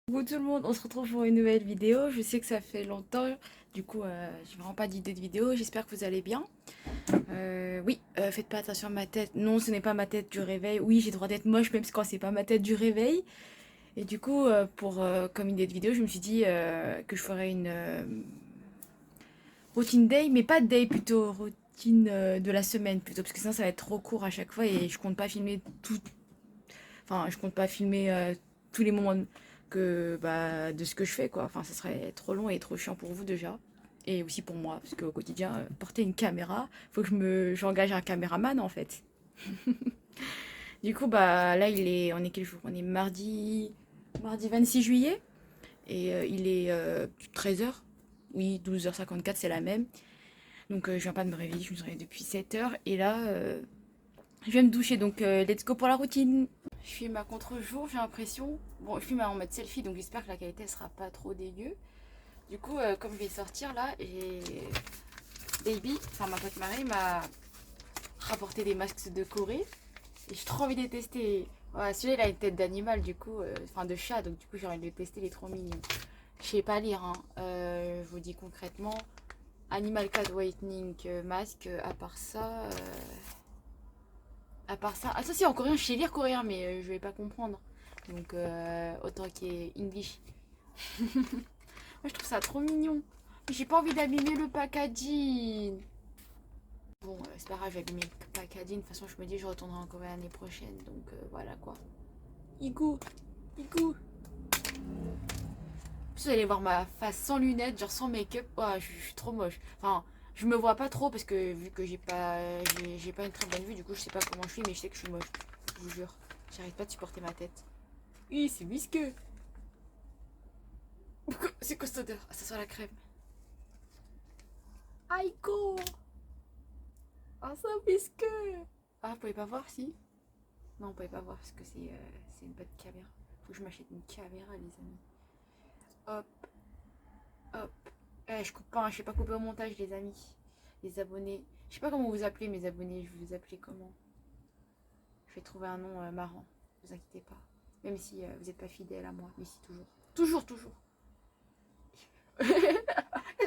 Bonjour tout le monde, on se retrouve pour une nouvelle vidéo. Je sais que ça fait longtemps, du coup, j'ai vraiment pas d'idée de vidéo. J'espère que vous allez bien. Oui, faites pas attention à ma tête. Non, ce n'est pas ma tête du réveil. Oui, j'ai le droit d'être moche, même quand c'est pas ma tête du réveil. Et du coup, comme idée de vidéo, je me suis dit que je ferais une routine day, mais pas day plutôt, routine de la semaine plutôt, parce que sinon ça va être trop court à chaque fois et je compte pas filmer tout. Enfin, je compte pas filmer tous les moments de ce que je fais, quoi. Enfin, ça serait trop long et trop chiant pour vous déjà. Et aussi pour moi, parce qu'au quotidien, porter une caméra, faut que j'engage un caméraman en fait. Du coup, bah là, on est quel jour? On est mardi 26 juillet. Et il est 13 h. Oui, 12h54, c'est la même. Donc je viens pas de me réveiller, je me suis réveillée depuis 7 h. Et là, je vais me doucher, donc let's go pour la routine. Je filme à contre-jour, j'ai l'impression. Bon, je filme en mode selfie, donc j'espère que la qualité sera pas trop dégueu. Du coup, comme je vais sortir là, j'ai Baby, enfin ma pote Marie, m'a rapporté des masques de Corée. Et j'ai trop envie de les tester. Ouais, celui-là, il a une tête d'animal, du coup, enfin de chat, donc du coup, j'ai envie de le tester, il est trop mignon. Je sais pas lire, hein. Je vous dis concrètement, Animal Cat Whitening Mask, à part ça, ah ça si en coréen, je sais lire coréen, mais je vais pas comprendre. Donc autant qu'il y ait English. Moi je trouve ça trop mignon. Mais j'ai pas envie d'abîmer le packaging. Bon, c'est pas grave, j'ai abîmé le packaging. De toute façon, je me dis je retournerai en Corée l'année prochaine. Donc voilà quoi. Igu, Igu. Vous allez voir ma face sans lunettes, genre sans make-up. Oh, je suis trop moche. Enfin, je me vois pas trop parce que vu que j'ai pas une très bonne vue, du coup je sais pas comment je suis, mais je sais que je suis moche. Je vous jure. J'arrive pas de supporter ma tête. Oui, c'est visqueux. C'est quoi cette odeur? Ah, ça sent la crème. Aïko. Ah, ça visqueux. Ah, vous pouvez pas voir si? Non, vous pouvez pas voir parce que c'est une bonne caméra. Faut que je m'achète une caméra, les amis. Hop, hop. Je coupe pas, hein, je sais pas couper au montage, les amis. Les abonnés. Je sais pas comment vous appelez mes abonnés. Je vais vous appeler comment? Je vais trouver un nom marrant. Vous inquiétez pas. Même si vous n'êtes pas fidèle à moi. Mais si, toujours. Toujours, toujours.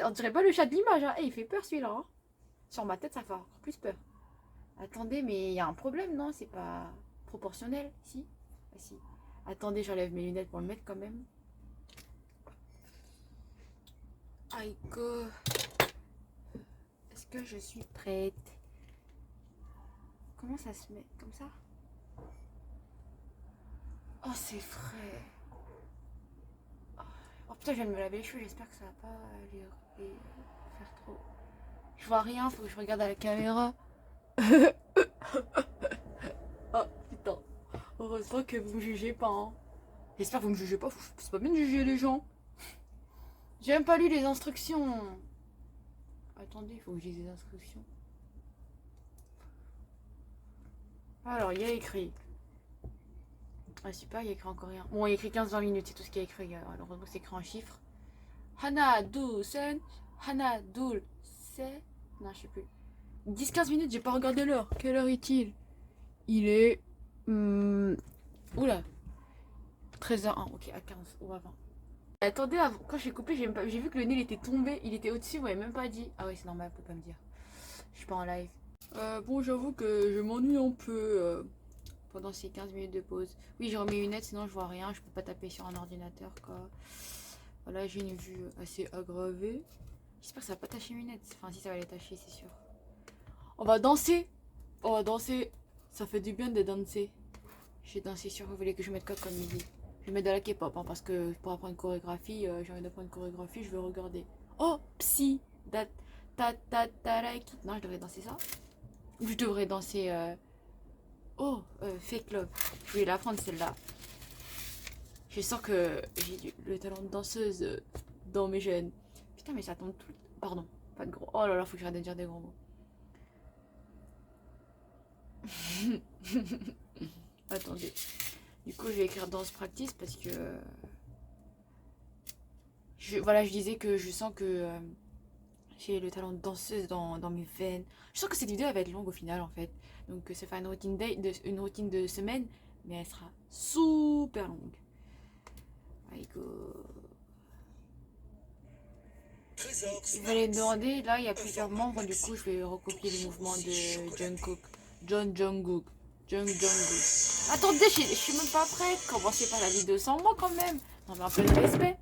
On dirait pas le chat de l'image. Hein. Il fait peur celui-là. Hein. Sur ma tête, ça fait encore plus peur. Attendez, mais il y a un problème, non? C'est pas proportionnel? Si? Ah, si. Attendez, j'enlève mes lunettes pour le mettre quand même. Aïko. Est-ce que je suis prête? Comment ça se met? Comme ça? Oh, c'est frais. Oh putain, je viens de me laver les cheveux. J'espère que ça va pas les faire trop. Je vois rien, faut que je regarde à la caméra. Oh putain. Heureusement que vous me jugez pas. Hein. J'espère que vous me jugez pas. C'est pas bien de juger les gens. J'ai même pas lu les instructions. Attendez, il faut que je lise les instructions. Alors, il y a écrit. Ah, super, il y a écrit en coréen. Bon, il y a écrit 15-20 minutes, c'est tout ce qu'il y a écrit. Alors, c'est écrit en chiffres. Hana, dou, sen. Hana, doul, se. Non, je sais plus. 10-15 minutes, j'ai pas regardé l'heure. Quelle heure est-il? Il est. Oula. 13h01, ok, à 15 ou avant. Attendez, quand j'ai coupé, j'ai vu que le nez il était tombé, il était au-dessus, vous m'avez même pas dit. Ah oui, c'est normal, vous pouvez pas me dire. Je suis pas en live. Bon, j'avoue que je m'ennuie un peu pendant ces 15 minutes de pause. Oui, j'ai remis mes lunettes, sinon je vois rien, je peux pas taper sur un ordinateur quoi. Voilà, j'ai une vue assez aggravée. J'espère que ça va pas tacher mes lunettes. Enfin, si ça va les tacher, c'est sûr. On va danser. On va danser. Ça fait du bien de danser. J'ai dansé sur. Vous voulez que je mette quoi comme midi? Je vais mettre de la K-pop hein, parce que pour apprendre une chorégraphie, j'ai envie d'apprendre une chorégraphie, je vais regarder. Oh, psy, da, ta, ta, ta, like. Non, je devrais danser ça. Ou je devrais danser. Oh, Fake Love. Je vais l'apprendre celle-là. Je sens que j'ai le talent de danseuse dans mes gènes. Putain, mais ça tombe tout. Pardon, pas de gros. Oh là là, faut que j'arrête de dire des gros mots. Attendez. Du coup, je vais écrire danse practice parce que. Voilà, je disais que je sens que j'ai le talent de danseuse dans mes veines. Je sens que cette vidéo elle va être longue au final en fait. Donc, ça fait une routine de semaine, mais elle sera super longue. Allez, go. il fallait demander, là il y a plusieurs membres, du coup je vais recopier les mouvements de Jungkook. Jungkook. Jungkook. Attendez, je suis même pas prête. Commencez pas la vidéo sans moi quand même. Non mais un peu de respect.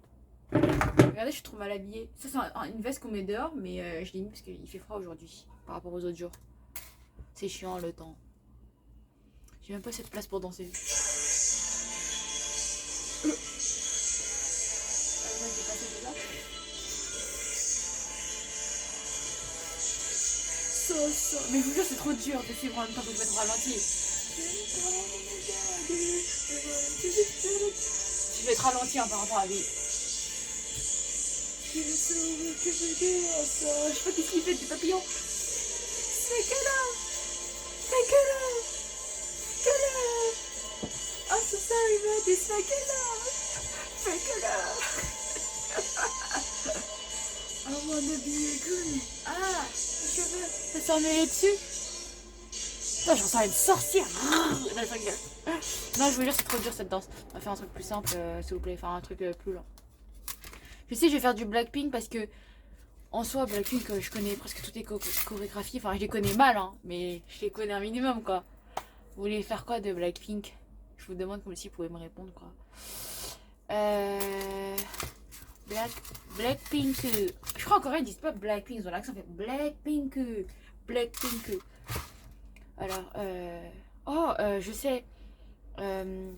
Regardez, je suis trop mal habillée. Ça c'est une veste qu'on met dehors, mais je l'ai mis parce qu'il fait froid aujourd'hui par rapport aux autres jours. C'est chiant le temps. J'ai même pas cette place pour danser. Mais je vous jure, c'est trop dur de suivre en même temps que de mettre au ralenti. Je vais être ralenti par rapport à lui. Je sais pas qu'est-ce qu'il fait du papillon. C'est que là. C'est que là. Que là. Oh, so sorry, but it's like que là. C'est que là. I wanna be a goon. Ah, les cheveux. Ça s'en mêlé dessus. Putain, j'en sens une sorcière. Non, je rigole. Non, je vous jure, c'est trop dur cette danse. On va faire un truc plus simple, s'il vous plaît. Enfin, un truc plus lent. Je sais, je vais faire du Blackpink parce que, en soi, Blackpink, je connais presque toutes les chorégraphies. Enfin, je les connais mal, hein, mais je les connais un minimum, quoi. Vous voulez faire quoi de Blackpink? Je vous demande comme si vous pouvez me répondre, quoi. Blackpink. Je crois en coréen ils disent pas Blackpink, ils ont l'accent fait Blackpink. Blackpink. Alors, je sais. Vous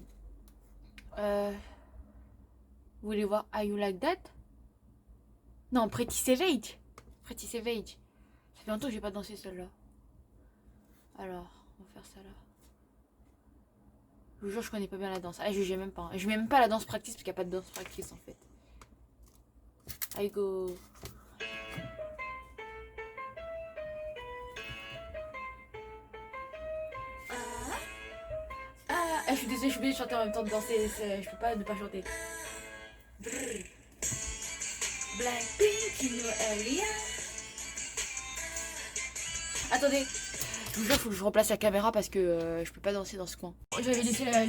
voulez voir Are You Like That? Non, Pretty Savage. Pretty Savage. Ça fait longtemps que j'ai pas dansé celle-là. Alors, on va faire ça là. Je vous jure, je connais pas bien la danse. Ah, je jugeais même pas. Je mets même pas la danse practice parce qu'il n'y a pas de danse practice en fait. I go. Je suis désolée, je suis obligée de chanter en même temps de danser. Je peux pas ne pas chanter. Blackpink, you know area. Attendez, je vous jure, faut que je replace la caméra parce que je peux pas danser dans ce coin. J'avais laissé la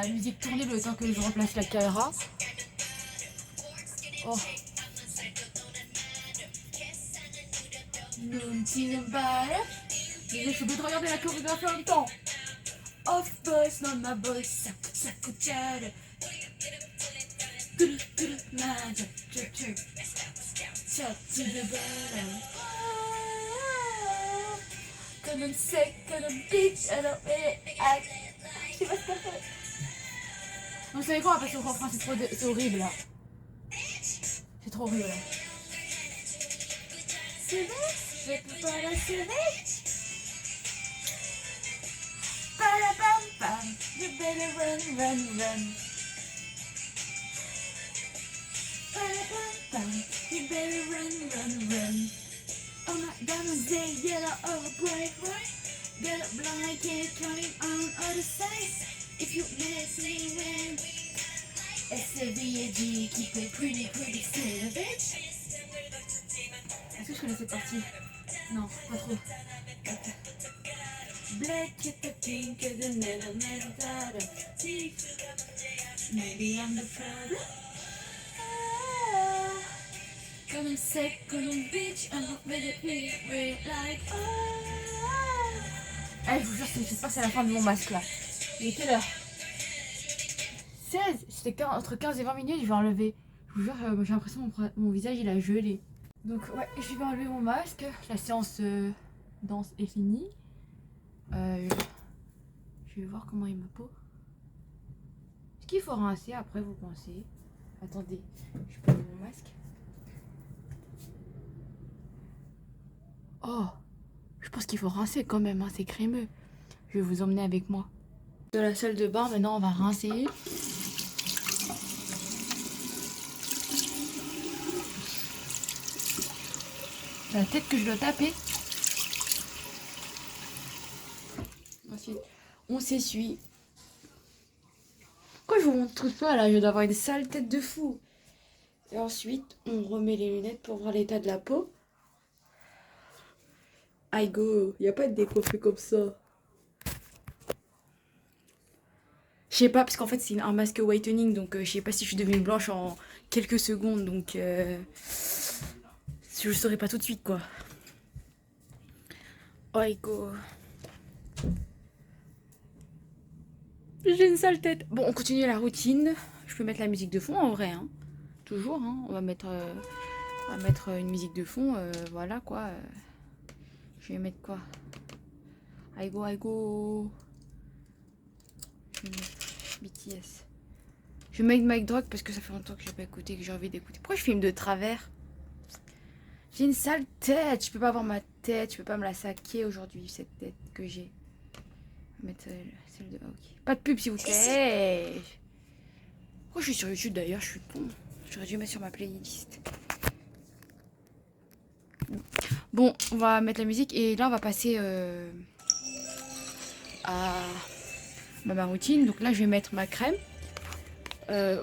musique tourner le temps que je replace la caméra. Oh. Je suis obligée de regarder la chorégraphie en même temps. Off boys, not my boys, saku chara. Magic, shot to the bottom. Comme un sec, comme un bitch, alors je sais pas ce qu'elle fait. Vous savez quoi, on va passer au refrain, c'est horrible là. C'est trop horrible là. C'est vrai, je peux pas la sauver. Bam, you better run. Bam, you better run. Oh my diamonds, they yellow over bright, right? Get up blind, can't coming on other side. If you miss me when SVG, keep it pretty savage. Est-ce que je connais cette partie? Non, pas trop. Black at the pink at the metal maybe I'm the problem. Comme un sec, comme un bitch, I'm not ready to be like je vous jure, j'espère que c'est la fin de mon masque là. Il est quelle heure? 16. C'était entre 15 et 20 minutes, je vais enlever. Je vous jure, j'ai l'impression que mon visage il a gelé. Donc ouais, je vais enlever mon masque. La séance danse est finie. Je vais voir comment est ma peau. Est-ce qu'il faut rincer après, vous pensez? Attendez, je prends mon masque. Oh, je pense qu'il faut rincer quand même, hein, c'est crémeux. Je vais vous emmener avec moi. De la salle de bain, maintenant on va rincer. C'est la tête que je dois taper. Ensuite, on s'essuie. Pourquoi je vous montre ça là? Je dois avoir une sale tête de fou. Et ensuite, on remet les lunettes pour voir l'état de la peau. I go. Il n'y a pas de décoiffé comme ça. Je sais pas, parce qu'en fait, c'est un masque whitening. Donc, je sais pas si je suis devenue blanche en quelques secondes. Donc, Je le saurais pas tout de suite, quoi. Aïgo. J'ai une sale tête. Bon, on continue la routine. Je peux mettre la musique de fond en vrai, hein. Toujours, hein. On va mettre une musique de fond, voilà quoi. Je vais mettre quoi? Aïgo, aïgo. Je vais mettre BTS. Je vais mettre Mike Drog parce que ça fait longtemps que j'ai pas écouté, que j'ai envie d'écouter. Pourquoi je filme de travers? J'ai une sale tête. Je peux pas avoir ma tête. Je peux pas me la saquer aujourd'hui, cette tête que j'ai. Je vais mettre celle de... ok. Pas de pub s'il vous plaît. Pourquoi je suis sur YouTube d'ailleurs? Je suis con. J'aurais dû mettre sur ma playlist. Bon, on va mettre la musique et là on va passer à ma routine. Donc là je vais mettre ma crème.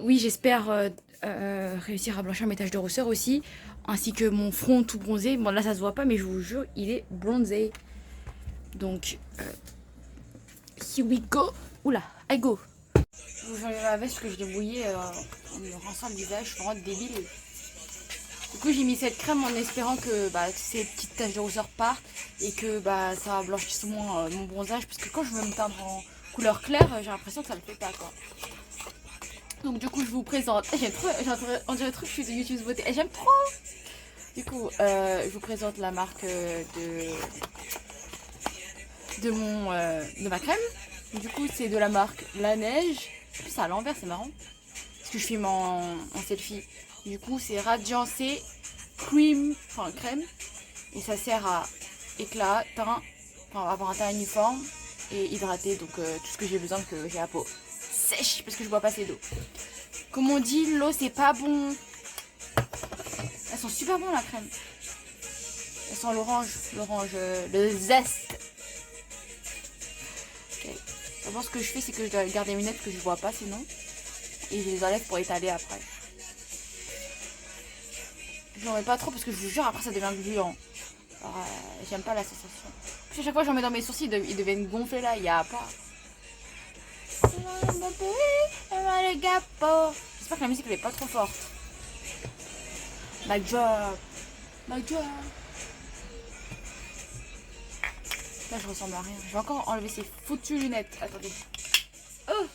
Oui, j'espère réussir à blanchir mes taches de rousseur aussi, ainsi que mon front tout bronzé. Bon là ça se voit pas mais je vous jure il est bronzé. Donc here we go. Oula, I go. Je vous enlève la veste parce que je l'ai mouillée en me rinçant le visage. Je suis vraiment débile. Du coup j'ai mis cette crème en espérant que ces petites taches de rousseur partent et que ça blanchisse moins mon bronzage, parce que quand je veux me teindre en couleur claire j'ai l'impression que ça le fait pas quoi. Donc du coup je vous présente, j'aime trop, on dirait trop que je suis de YouTube Beauté, j'aime trop. Du coup je vous présente la marque de ma crème. Du coup c'est de la marque La Neige. En plus c'est à l'envers, c'est marrant parce que je filme en selfie. Du coup c'est Radiancé Cream, enfin crème, et ça sert à éclat, teint, enfin avoir un teint uniforme et hydraté, donc tout ce que j'ai besoin, que j'ai la peau sèche parce que je bois pas assez d'eau. Comme on dit, l'eau c'est pas bon. Elles sont super bonnes la crème. Elles sont l'orange, le zeste. Okay. D'abord ce que je fais c'est que je dois garder mes lunettes que je vois pas sinon, et je les enlève pour étaler après. Je n'en mets pas trop parce que je vous jure après ça devient gluant. Alors j'aime pas la sensation. Puis à chaque fois que j'en mets dans mes sourcils ils deviennent gonflés là, il y a pas. J'espère que la musique elle est pas trop forte. My job. My job. Là je ressemble à rien. Je vais encore enlever ces foutues lunettes. Attendez. Oh.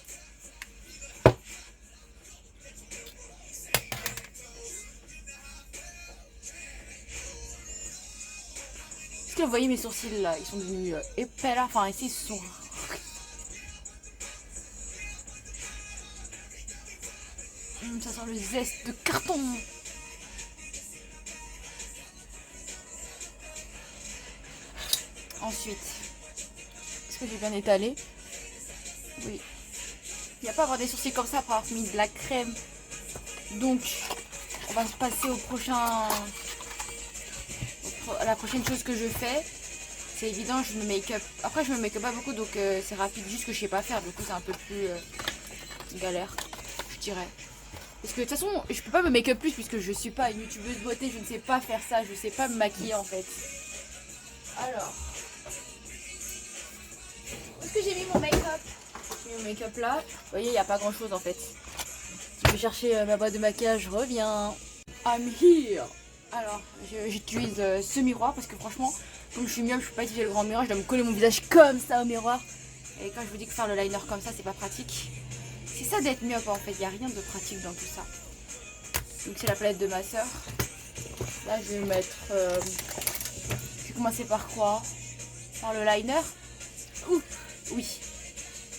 Est-ce que vous voyez mes sourcils là? Ils sont devenus épais là. Enfin ici ils sont... ça sent le zeste de carton. Ensuite, est-ce que j'ai bien étalé? Oui. Il n'y a pas à avoir des sourcils comme ça après avoir mis de la crème. Donc, on va se passer au prochain... à la prochaine chose que je fais. C'est évident, je me make-up. Après, je me make-up pas beaucoup, donc c'est rapide. Juste que je sais pas faire, du coup, c'est un peu plus galère, je dirais. Parce que de toute façon, je peux pas me make-up plus puisque je suis pas une youtubeuse beauté. Je ne sais pas faire ça, je sais pas me maquiller en fait. Alors... où est-ce que j'ai mis mon make-up? J'ai mis mon make-up là. Vous voyez, il n'y a pas grand-chose en fait. Je vais chercher ma boîte de maquillage, je reviens. I'm here. Alors, j'utilise ce miroir parce que franchement, comme je suis myope, je peux pas utiliser le grand miroir. Je dois me coller mon visage comme ça au miroir. Et quand je vous dis que faire le liner comme ça, c'est pas pratique. C'est ça d'être myope en fait, il n'y a rien de pratique dans tout ça. Donc c'est la palette de ma soeur. Là, je vais mettre... je vais commencer par quoi? Par le liner. Ouh, oui.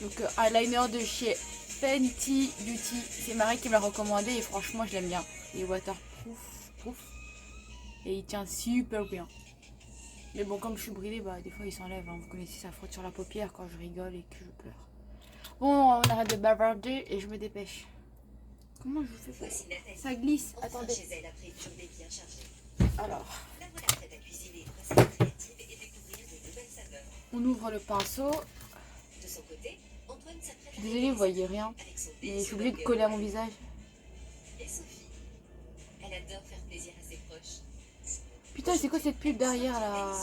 Donc un liner de chez Fenty Beauty. C'est Marie qui me l'a recommandé et franchement je l'aime bien. Il est waterproof. Et il tient super bien. Mais bon, comme je suis bridée, des fois il s'enlève. Hein. Vous connaissez, ça frotte sur la paupière quand je rigole et que je pleure. Bon, on arrête de bavarder et je me dépêche. Comment je fais ça? Ça glisse. Attendez. Alors. On ouvre le pinceau. Je suis désolée, vous voyez rien. Mais je suis obligée de coller à mon visage. Putain, c'est quoi cette pub derrière là?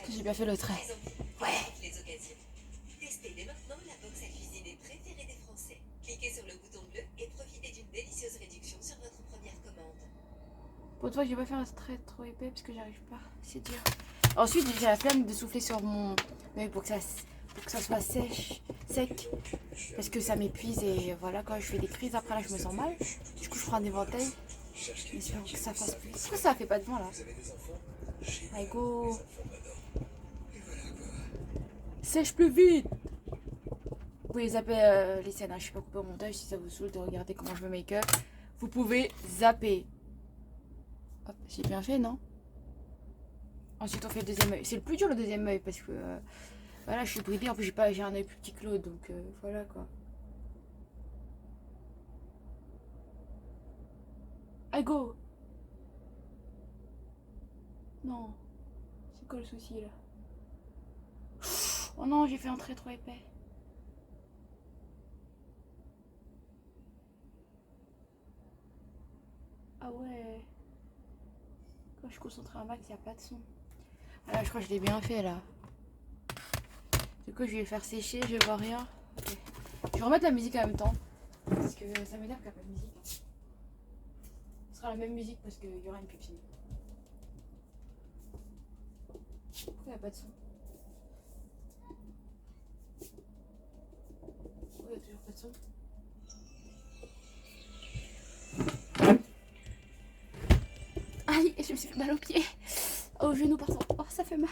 J'ai bien fait le trait. Ouais. Testez dès maintenant la box à cuisiner préférée des Français. Cliquez sur le bouton bleu et profitez d'une délicieuse réduction sur votre Pour toi, je vais pas faire un trait trop épais parce que j'arrive pas. C'est dur. Ensuite, j'ai la flemme de souffler sur mon œil pour que ça soit sec. Parce que ça m'épuise et voilà, quand je fais des crises, après là, je me sens mal. Du coup, je prends un éventail. J'espère que ça fasse plus. Pourquoi ça fait pas de vent là? Allez, go! Sèche plus vite! Vous pouvez zapper les scènes, hein. Je suis pas coupée au montage si ça vous saoule de regarder comment je me make-up. Vous pouvez zapper. Hop, j'ai bien fait, non? Ensuite, on fait le deuxième œil. C'est le plus dur le deuxième œil parce que voilà, je suis bridée. En plus, j'ai un œil plus petit que l'autre, donc voilà quoi. Allez, go! Non, c'est quoi le souci là? Oh non, j'ai fait un trait trop épais. Ah ouais. Quand je concentre un max, il n'y a pas de son. Voilà, je crois que je l'ai bien fait là. Du coup, je vais faire sécher, je vois rien. Okay. Je vais remettre la musique en même temps. Parce que ça m'énerve qu'il n'y a pas de musique. Ce sera la même musique parce qu'il y aura une pupille. Pourquoi il n'y a pas de son? Pourquoi il n'y a toujours pas de son? Aïe, je me suis fait mal au pied. Au genou, pardon. Oh, ça fait mal.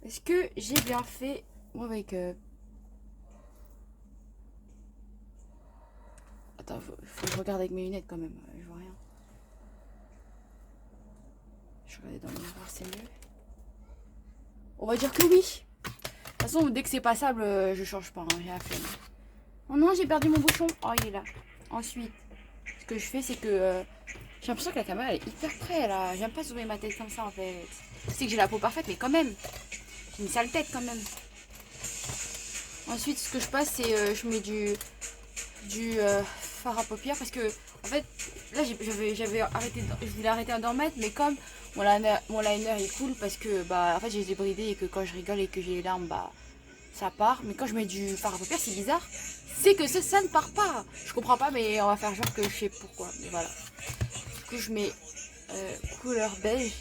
Est-ce que j'ai bien fait mon make-up? Attends, faut que je regarde avec mes lunettes quand même. Je vois rien. Je vais regarder dans le miroir, c'est mieux. On va dire que oui. De toute façon, dès que c'est passable, je change pas. Hein, j'ai la flemme. Oh non, j'ai perdu mon bouchon. Oh, il est là. Ensuite, ce que je fais, c'est que j'ai l'impression que la caméra elle est hyper près là. J'aime pas zoomer ma tête comme ça en fait. Je sais que j'ai la peau parfaite, mais quand même. J'ai une sale tête quand même. Ensuite, ce que je passe, c'est je mets du fard à paupières parce que en fait, là j'avais arrêté, je voulais arrêter d'en mettre, mais comme mon liner il coule parce que bah en fait j'ai débridé et que quand je rigole et que j'ai les larmes, bah ça part. Mais quand je mets du fard à paupières, c'est bizarre. C'est que ça ne part pas. Je comprends pas, mais on va faire genre que je sais pourquoi. Mais voilà. Du coup, je mets couleur beige.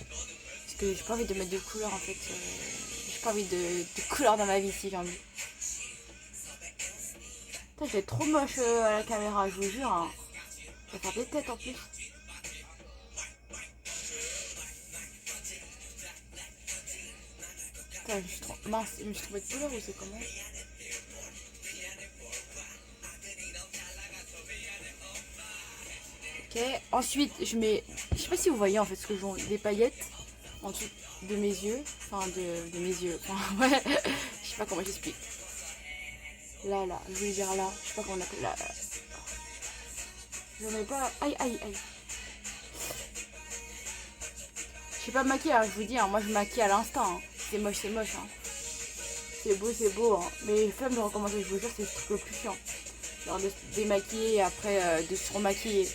Parce que j'ai pas envie de mettre de couleur en fait. J'ai pas envie de couleur dans ma vie si j'ai envie. Putain, je vais être trop moche à la caméra, je vous jure. Hein. Je vais faire des têtes en plus. Putain, je suis trop mince. Je me suis trompée de couleur ou c'est comment? Ok, ensuite je mets, je sais pas si vous voyez en fait ce que j'ai, des paillettes en dessous de mes yeux, enfin de mes yeux, enfin ouais, je sais pas comment j'explique. Là, je voulais dire là, je sais pas comment on appelle là. Je mets pas, aïe. Je sais pas me maquiller, hein, je vous dis, hein, moi je maquille à l'instant, hein. C'est moche, hein. C'est beau, hein. Mais flemme de recommencer, je vous jure, c'est le truc le plus chiant. Genre de se démaquiller et après de se remaquiller.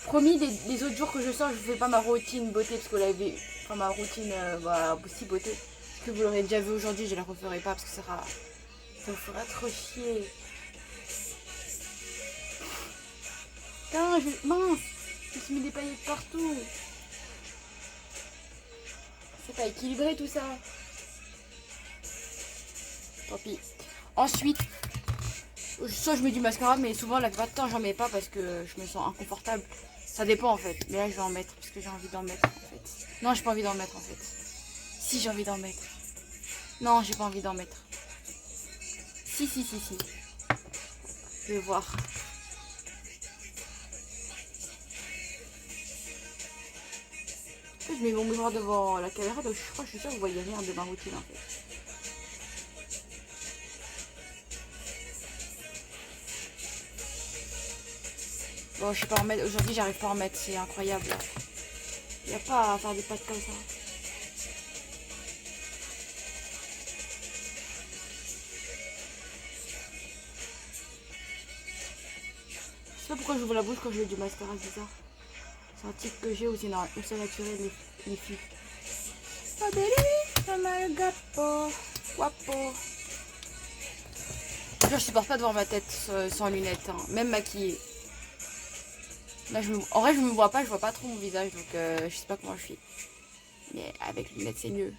Promis, les autres jours que je sors, je fais pas ma routine beauté parce que vous l'avez, enfin ma routine voilà, aussi beauté. Parce que vous l'aurez déjà vu aujourd'hui, je la referai pas parce que ça vous fera trop chier. Putain, mince, je me suis mis des paillettes partout. C'est pas équilibré tout ça. Tant pis. Ensuite, soit je mets du mascara, mais souvent la plupart du temps j'en mets pas parce que je me sens inconfortable. Ça dépend en fait. Mais là je vais en mettre parce que j'ai envie d'en mettre en fait. Non, j'ai pas envie d'en mettre en fait. Si, j'ai envie d'en mettre. Non, j'ai pas envie d'en mettre. Si. Je vais voir. Je mets mon miroir devant la caméra, donc je crois que je suis sûre que vous voyez rien de ma routine en fait. Bon, je sais pas en mettre. Aujourd'hui, j'arrive pas à en mettre. C'est incroyable. Il n'y a pas à faire des pattes comme ça. Je sais pas pourquoi j'ouvre la bouche quand je mets du mascara, c'est bizarre. C'est un type que j'ai ou c'est naturel les filles. Guapo. Je supporte pas de voir ma tête sans lunettes, hein, même maquillée. Là, en vrai, je me vois pas, je vois pas trop mon visage, donc je sais pas comment je suis. Mais avec les lunettes, c'est mieux.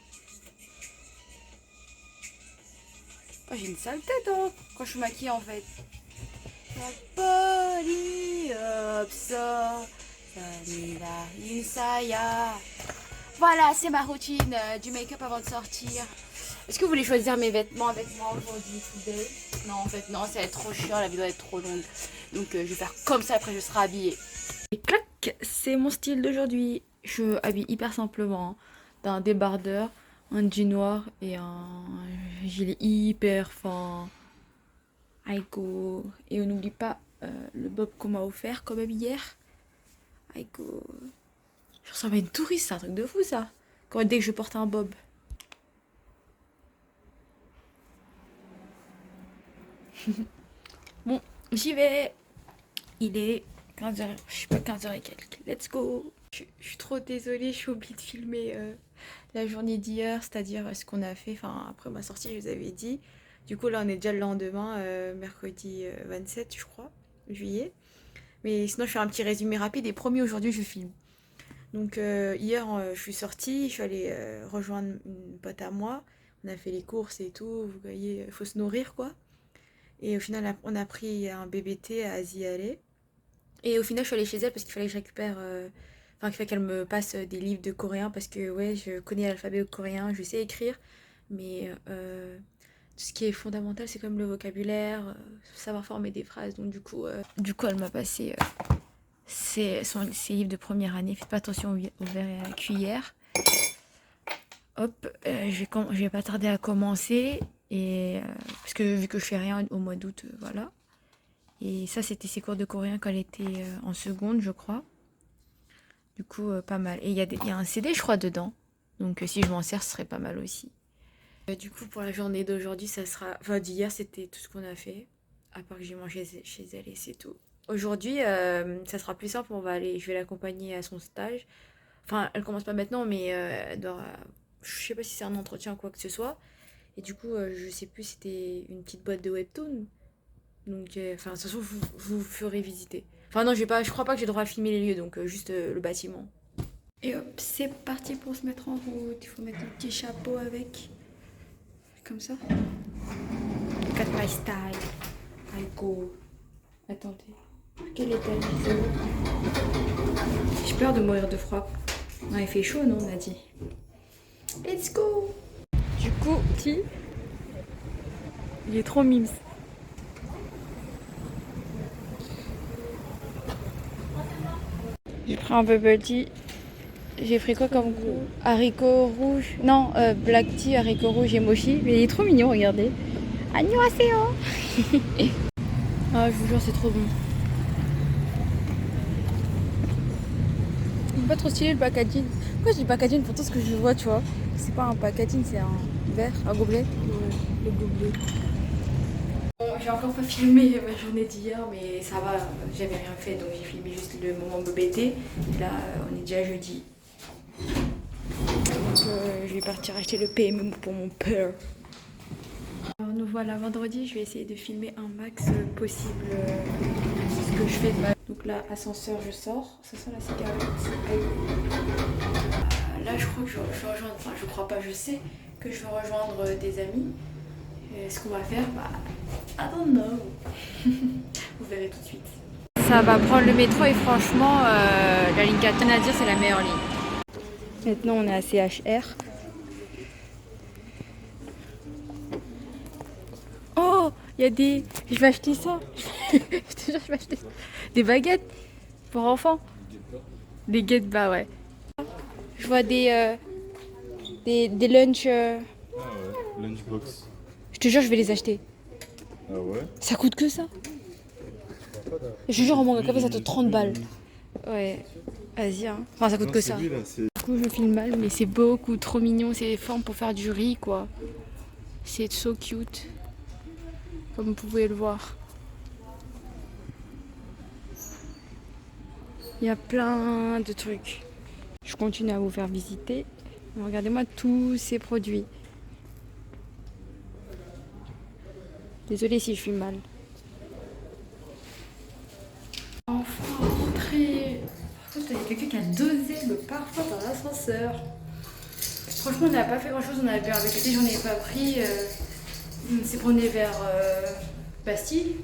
Oh, j'ai une sale tête, hein, quand je suis maquillée, en fait. Voilà, c'est ma routine du make-up avant de sortir. Est-ce que vous voulez choisir mes vêtements avec moi aujourd'hui, today? Non, en fait, non, ça va être trop chiant, la vidéo va être trop longue. Donc, je vais faire comme ça, après je serai habillée. Et clac, c'est mon style d'aujourd'hui. Je habille hyper simplement, hein, d'un débardeur, un jean noir et un gilet hyper fin. Aïko. Et on n'oublie pas le bob qu'on m'a offert quand même hier. Aïko. Je ressemble à une touriste, c'est un truc de fou ça. Dès que je porte un bob. Bon, j'y vais. Il est 15h, je sais pas, 15h et quelques. Let's go. Je suis trop désolée, je suis oubliée de filmer la journée d'hier, c'est-à-dire ce qu'on a fait. Enfin, après ma sortie, je vous avais dit. Du coup, là, on est déjà le lendemain, mercredi 27, je crois, juillet. Mais sinon, je fais un petit résumé rapide et promis, aujourd'hui, je filme. Donc, hier, je suis sortie, je suis allée rejoindre une pote à moi. On a fait les courses et tout, vous voyez, il faut se nourrir, quoi. Et au final, on a pris un BBT à Asie aller. Et au final, je suis allée chez elle parce qu'il fallait que je récupère. Enfin, qu'il fallait qu'elle me passe des livres de coréen parce que, ouais, je connais l'alphabet coréen, je sais écrire. Mais tout ce qui est fondamental, c'est comme le vocabulaire, savoir former des phrases. Donc, du coup elle m'a passé ses livres de première année. Faites pas attention au verre et à la cuillère. Hop, je vais pas tarder à commencer. Et, parce que vu que je fais rien au mois d'août, voilà. Et ça, c'était ses cours de coréen quand elle était en seconde, je crois. Du coup, pas mal. Et il y a un CD, je crois, dedans. Donc, si je m'en sers, ce serait pas mal aussi. Du coup, pour la journée d'aujourd'hui, ça sera... Enfin, d'hier, c'était tout ce qu'on a fait. À part que j'ai mangé chez elle et c'est tout. Aujourd'hui, ça sera plus simple. Je vais l'accompagner à son stage. Enfin, elle commence pas maintenant, mais je sais pas si c'est un entretien ou quoi que ce soit. Et du coup, je sais plus, c'était une petite boîte de webtoon. Donc, enfin, de toute façon, vous ferez visiter. Enfin, non, je crois pas que j'ai le droit à filmer les lieux, donc juste le bâtiment. Et hop, c'est parti pour se mettre en route. Il faut mettre un petit chapeau avec. Comme ça. Look at my style. I go. Attendez. Quel étage c'est bon. J'ai peur de mourir de froid. Non, il fait chaud, non, on a dit. Let's go. Du coup, il est trop mimes. J'ai pris un bubble tea. J'ai pris quoi comme goût? Haricots rouges. Non, black tea, haricots rouges et mochi. Mais il est trop mignon, regardez. Annyeonghaseyo. Ah, je vous jure, c'est trop bon. Il est pas trop stylé le packaging. Pourquoi je dis packaging? Pourtant, ce que je vois, tu vois, c'est pas un packaging, c'est un verre, un gobelet. Le gobelet. Bon, j'ai encore pas filmé ma journée d'hier, mais ça va, j'avais rien fait, donc j'ai filmé juste le moment BBT. Et là, on est déjà jeudi. Donc, je vais partir acheter le PMU pour mon père. Alors, nous voilà vendredi, je vais essayer de filmer un max possible ce que je fais. Donc là, ascenseur, je sors, ça sent la cigarette. Là, je crois que je vais rejoindre, enfin je crois pas, je sais que je vais rejoindre des amis. Ce qu'on va faire, I don't know. Vous verrez tout de suite. Ça va prendre le métro et franchement, la ligne 4 à dire c'est la meilleure ligne. Maintenant, on est à CHR. Oh, il y a des... Je vais acheter ça. Je te jure, je vais acheter ça. Des baguettes pour enfants. Des guettes, bah ouais. Je vois des lunch... Ah ouais, lunchbox. Je te jure, je vais les acheter. Ah ouais? Ça coûte que ça. Je te jure, en manga café, ça coûte 30 balles. Ouais, vas-y, hein. Enfin, ça coûte que ça. Lui, là, Du coup, je filme mal, mais c'est beaucoup trop mignon. C'est des formes pour faire du riz, quoi. C'est so cute. Comme vous pouvez le voir. Il y a plein de trucs. Je continue à vous faire visiter. Regardez-moi tous ces produits. Désolée si je suis mal. Enfin rentrée. parfois dans l'ascenseur. Franchement, on n'a pas fait grand chose, on avait bien avec l'été, j'en ai pas pris. On s'est promené vers Bastille,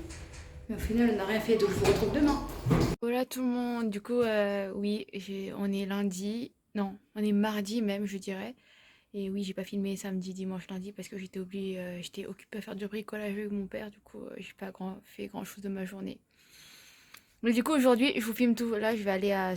mais au final, on n'a rien fait, donc je vous retrouve demain. Voilà tout le monde, du coup, oui, on est lundi, non, on est mardi même, je dirais. Et oui, j'ai pas filmé samedi, dimanche, lundi parce que j'étais occupée à faire du bricolage avec mon père, du coup, j'ai pas fait grand chose de ma journée. Mais du coup, aujourd'hui, je vous filme tout. Là, je vais aller à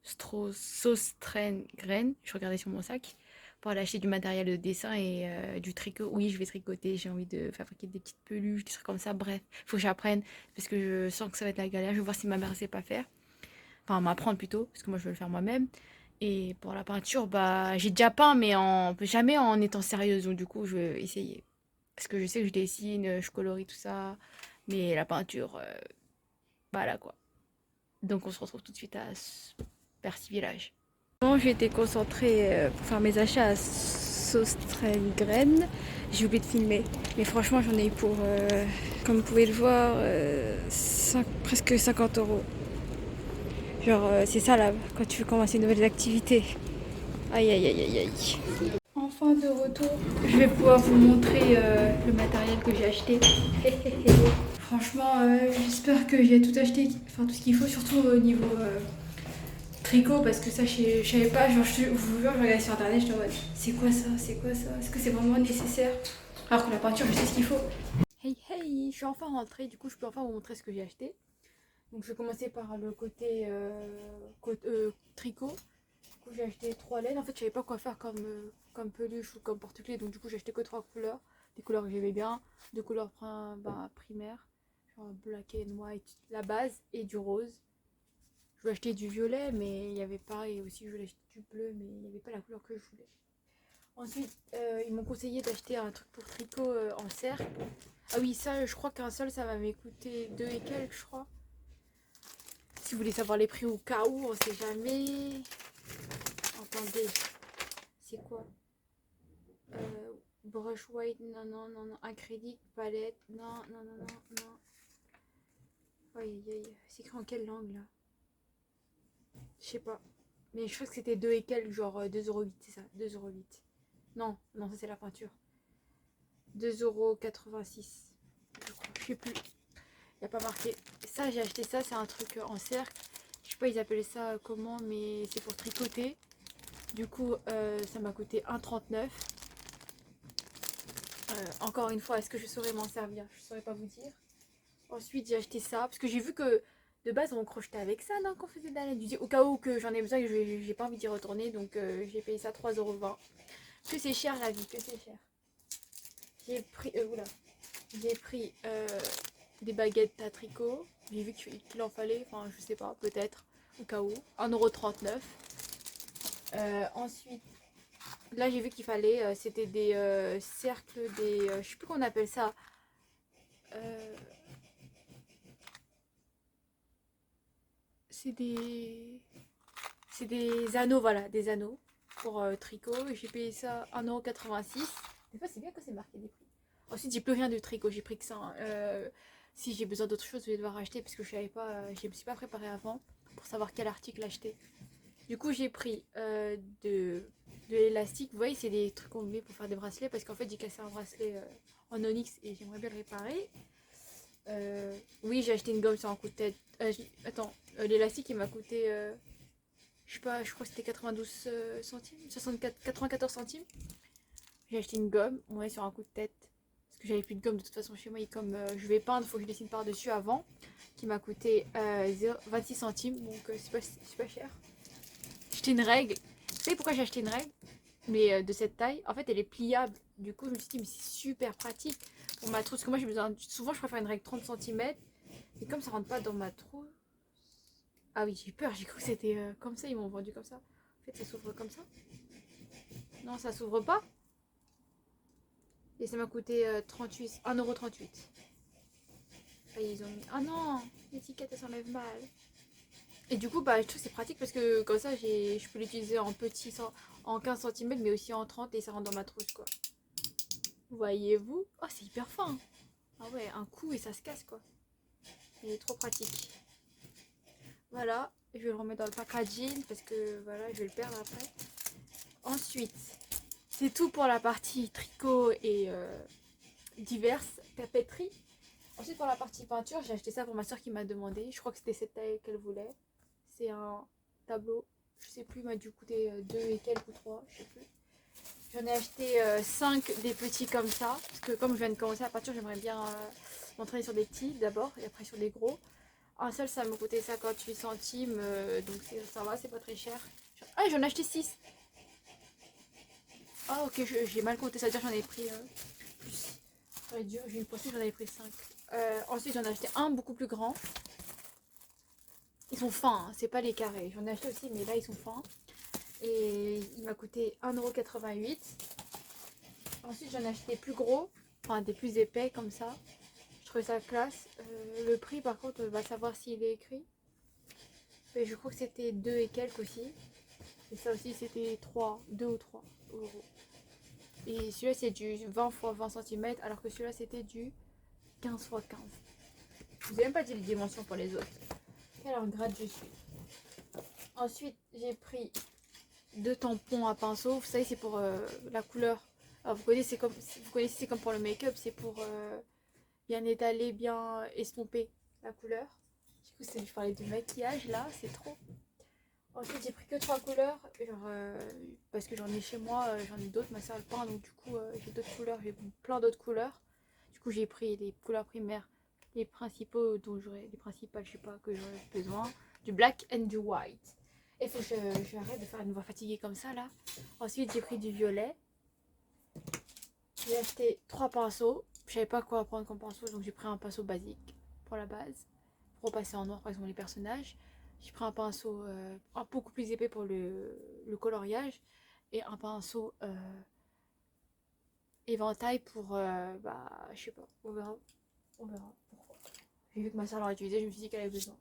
Sostrenggren. Je regardais sur mon sac pour aller acheter du matériel de dessin et du tricot. Oui, je vais tricoter. J'ai envie de fabriquer des petites peluches, des trucs comme ça. Bref, faut que j'apprenne parce que je sens que ça va être la galère. Je vais voir si ma mère sait pas faire. Enfin, m'apprendre plutôt parce que moi, je veux le faire moi-même. Et pour la peinture, bah, j'ai déjà peint, mais jamais en étant sérieuse. Donc, du coup, je vais essayer. Parce que je sais que je dessine, je colorie tout ça. Mais la peinture, voilà quoi. Donc on se retrouve tout de suite à Percy Village. Bon, j'ai été concentrée pour faire mes achats à Sostrenggren. J'ai oublié de filmer. Mais franchement, j'en ai eu pour, comme vous pouvez le voir, presque 50 euros. Genre, c'est ça là, quand tu veux commencer une nouvelle activité. Aïe aïe aïe aïe aïe. Enfin de retour, je vais pouvoir vous montrer le matériel que j'ai acheté. Franchement, j'espère que j'ai tout acheté, enfin tout ce qu'il faut, surtout au niveau tricot, parce que ça je savais pas, genre vous jure, je regardais sur internet, j'étais en mode c'est quoi ça, est-ce que c'est vraiment nécessaire? Alors que la peinture, je sais ce qu'il faut. Hey hey, je suis enfin rentrée, du coup je peux enfin vous montrer ce que j'ai acheté. Donc je vais commencer par le côté tricot. Du coup j'ai acheté 3 laines, en fait je savais pas quoi faire comme peluche ou comme porte-clés, donc du coup j'ai acheté que 3 couleurs, des couleurs que j'aimais bien, 2 couleurs primaires, genre black and white, la base, et du rose. Je voulais acheter du violet, mais il y avait pas, et aussi je voulais acheter du bleu, mais il n'y avait pas la couleur que je voulais. Ensuite, ils m'ont conseillé d'acheter un truc pour tricot en cercle. Ah oui, ça, je crois qu'un seul, ça va m'écouter 2 et quelques, je crois. Si vous voulez savoir les prix au cas où, on sait jamais. Attendez, c'est quoi Brush white, non, non, non, non. Acrylique, palette, non, non, non, non, non. Aïe, aïe, aïe. C'est écrit en quelle langue, là? Je sais pas. Mais je crois que c'était 2 et quelques, genre 2,08€, c'est ça, 2,08€. Non, non, ça c'est la peinture. 2,86€. Je sais plus. Il n'y a pas marqué. Ça, j'ai acheté ça, c'est un truc en cercle. Je sais pas, ils appelaient ça comment, mais c'est pour tricoter. Du coup, ça m'a coûté 1,39€. Encore une fois, est-ce que je saurais m'en servir? Je saurais pas vous dire. Ensuite, j'ai acheté ça, parce que j'ai vu que de base, on crochetait avec ça, non, qu'on faisait de la laine. Au cas où que j'en ai besoin et que j'ai pas envie d'y retourner, donc j'ai payé ça 3,20€. Que c'est cher la vie, que c'est cher. J'ai pris, des baguettes à tricot. J'ai vu qu'il en fallait, enfin je sais pas, peut-être, au cas où. 1,39€. Ensuite, là j'ai vu qu'il fallait, c'était des cercles, je sais plus qu'on appelle ça. C'est des anneaux, voilà, des anneaux pour tricot. J'ai payé ça 1,86€. Des fois c'est bien que c'est marqué des prix. Ensuite j'ai plus rien de tricot, j'ai pris que ça. Si j'ai besoin d'autre chose, je vais devoir acheter parce que je savais pas, je me suis pas préparée avant pour savoir quel article acheter. Du coup j'ai pris de l'élastique. Vous voyez, c'est des trucs qu'on met pour faire des bracelets parce qu'en fait j'ai cassé un bracelet en onyx et j'aimerais bien le réparer. Oui, j'ai acheté une gomme sur un coup de tête. Attends, l'élastique il m'a coûté, je sais pas, je crois que c'était 92 centimes, 94 centimes. J'ai acheté une gomme, ouais, sur un coup de tête. Parce que j'avais plus de gomme de toute façon chez moi. Et comme je vais peindre, il faut que je dessine par-dessus avant. Qui m'a coûté 26 centimes, donc c'est pas cher. J'ai acheté une règle. Vous savez pourquoi j'ai acheté une règle? Mais de cette taille, en fait elle est pliable. Du coup je me suis dit mais c'est super pratique pour ma trousse. Parce que moi j'ai besoin, souvent je préfère une règle 30 cm. Et comme ça rentre pas dans ma trousse. Ah oui, j'ai peur, j'ai cru que c'était comme ça, ils m'ont vendu comme ça. En fait ça s'ouvre comme ça. Non, ça s'ouvre pas. Et ça m'a coûté 1,38€. Ah, ils ont mis... Ah non, l'étiquette elle s'enlève mal. Et du coup, bah, je trouve que c'est pratique parce que comme ça, je peux l'utiliser en petit, en 15 cm, mais aussi en 30 et ça rentre dans ma trousse, quoi. Voyez-vous? Oh, c'est hyper fin. Ah ouais, un coup et ça se casse, quoi. Il est trop pratique. Voilà. Je vais le remettre dans le packaging parce que voilà, je vais le perdre après. Ensuite, c'est tout pour la partie tricot et diverses papeteries. Ensuite, pour la partie peinture, j'ai acheté ça pour ma soeur qui m'a demandé. Je crois que c'était cette taille qu'elle voulait. C'est un tableau, je sais plus, il m'a dû coûter 2 et quelques ou 3, je sais plus. J'en ai acheté 5 des petits comme ça. Parce que comme je viens de commencer la peinture, j'aimerais bien m'entraîner sur des petits d'abord et après sur des gros. Un seul, ça me coûtait 58 centimes, donc ça va, c'est pas très cher. Ah, j'en ai acheté 6. Ah, ok, j'ai mal compté, ça veut dire que j'en ai pris plus. J'ai une pensée que j'en avais pris 5. Ensuite, j'en ai acheté un beaucoup plus grand. Ils sont fins, hein, c'est pas les carrés. J'en ai acheté aussi, mais là, ils sont fins. Et il m'a coûté 1,88 €. Ensuite, j'en ai acheté plus gros, enfin des plus épais comme ça. Je trouvais ça classe. Le prix, par contre, on va savoir s'il est écrit. Mais je crois que c'était 2 et quelques aussi. Et ça aussi, c'était 2 ou 3 euros. Et celui-là, c'est du 20 x 20 cm, alors que celui-là, c'était du 15 x 15. Je vous ai même pas dit les dimensions pour les autres. Quel grade je suis. Ensuite, j'ai pris 2 tampons à pinceau. Vous savez, c'est pour la couleur. Alors, vous connaissez, c'est comme pour le make-up, c'est pour bien étaler, bien estomper la couleur. Du coup, je parlais du maquillage là, c'est trop. Ensuite, j'ai pris que 3 couleurs, genre, parce que j'en ai chez moi, j'en ai d'autres, ma soeur elle peint, donc du coup, j'ai d'autres couleurs, j'ai plein d'autres couleurs. Du coup, j'ai pris les couleurs primaires, les principaux dont j'aurais, les principales, je sais pas, que j'aurais besoin, du black and du white. Et il faut que je arrête de faire une voix fatiguée comme ça là. Ensuite, j'ai pris du violet. J'ai acheté 3 pinceaux. Je savais pas quoi prendre comme pinceau, donc j'ai pris un pinceau basique pour la base, pour repasser en noir par exemple les personnages. J'ai pris un pinceau un beaucoup plus épais pour le coloriage et un pinceau éventail pour bah je sais pas, on verra pourquoi. J'ai vu que ma soeur l'a utilisé, je me suis dit qu'elle avait besoin.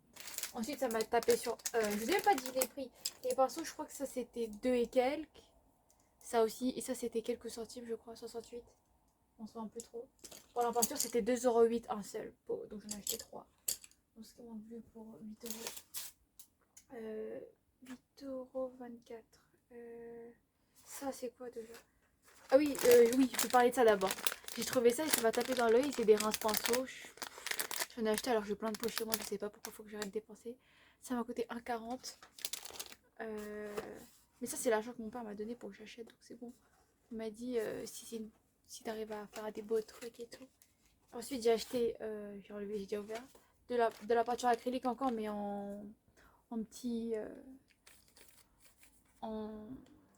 Ensuite ça m'a tapé sur je vous ai même pas dit les prix. Les pinceaux, je crois que ça c'était 2 et quelques, ça aussi, et ça c'était quelques centimes, je crois, 68. On se voit un peu trop. Pour la peinture, c'était 2,08 € un seul pot. Donc j'en ai acheté 3. Donc ce qui m'a vu pour 8 €. 8,24 €. Ça, c'est quoi déjà? Ah oui, oui, je peux parler de ça d'abord. J'ai trouvé ça et ça m'a tapé dans l'œil. C'est des rince-pinceaux. J'en ai acheté alors que j'ai plein de pots chez moi. Je sais pas pourquoi il faut que j'arrête de dépenser. Ça m'a coûté 1,40 €. Mais ça, c'est l'argent que mon père m'a donné pour que j'achète. Donc c'est bon. Il m'a dit si tu arrives à faire des beaux trucs et tout. Ensuite, j'ai acheté, j'ai enlevé, j'ai déjà ouvert, de la peinture acrylique encore, mais en petit, vous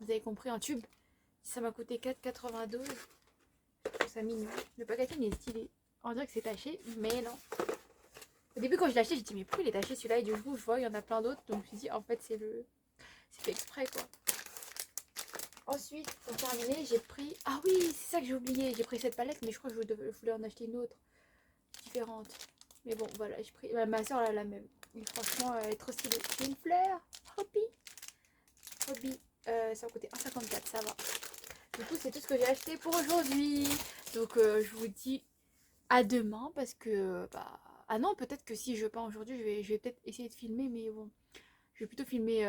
avez compris, en tube. Ça m'a coûté 4,92 €. Je trouve ça mignon. Le packaging est stylé. On dirait que c'est taché, mais non. Au début, quand je l'ai acheté, j'ai dit, mais pourquoi il est taché celui-là? Et du coup, je vois, il y en a plein d'autres. Donc, je me suis dit, en fait, c'est fait exprès, quoi. Ensuite, pour terminer, j'ai pris... Ah oui, c'est ça que j'ai oublié. J'ai pris cette palette, mais je crois que je voulais en acheter une autre. Différente. Mais bon, voilà, j'ai pris... ma soeur, elle a la même. Et franchement, elle est trop stylée. C'est une fleur. Hobby. Ça m'a coûté 1,54 €, ça va. Du coup, c'est tout ce que j'ai acheté pour aujourd'hui. Donc, je vous dis à demain parce que... Bah... Ah non, peut-être que si je peins aujourd'hui, je vais peut-être essayer de filmer. Mais bon, je vais plutôt filmer...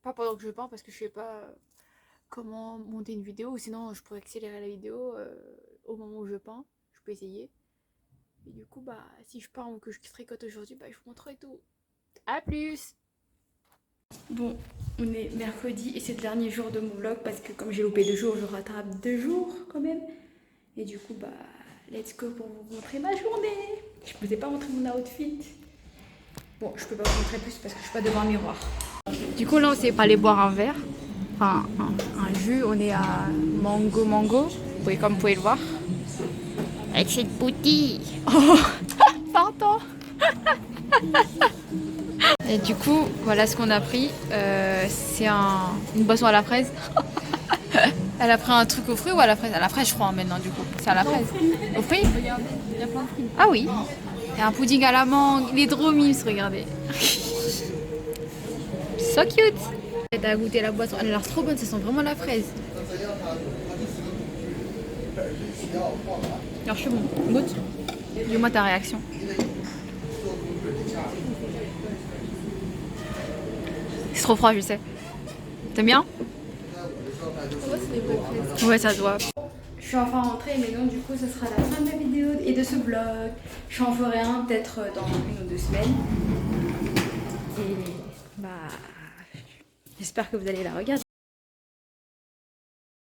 pas pendant que je peins parce que je sais pas... comment monter une vidéo, ou sinon je pourrais accélérer la vidéo au moment où je peins, je peux essayer. Et du coup, bah, si je peins ou que je tricote aujourd'hui, bah, je vous montrerai tout. A plus! Bon, on est mercredi et c'est le dernier jour de mon vlog parce que comme j'ai loupé 2 jours, je rattrape 2 jours quand même. Et du coup, bah, let's go pour vous montrer ma journée. Je ne vous ai pas montré mon outfit. Bon, je peux pas vous montrer plus parce que je suis pas devant un miroir. Du coup, là, on s'est pas allé boire un verre. Enfin, un jus, on est à Mango, comme vous pouvez le voir. Avec cette bouteille. Oh, pardon. Et du coup, voilà ce qu'on a pris. C'est une boisson à la fraise. Elle a pris un truc aux fruits ou à la fraise? À la fraise, je crois, maintenant, du coup. C'est à la fraise. Aux fruits? Regardez, il y a plein de fruits. Ah oui. Il y a un pudding à la mangue. Les dromis, regardez. So cute. T'as goûté la boisson, elle a l'air trop bonne, ça sent vraiment la fraise. Alors je suis bon, goûte. Dis-moi ta réaction. C'est trop froid, je sais. T'aimes bien? Ouais, ça se voit. Je suis enfin rentrée, mais donc du coup, ce sera la fin de la vidéo et de ce vlog. J'en ferai un peut-être dans 1 ou 2 semaines. Et bah, j'espère que vous allez la regarder.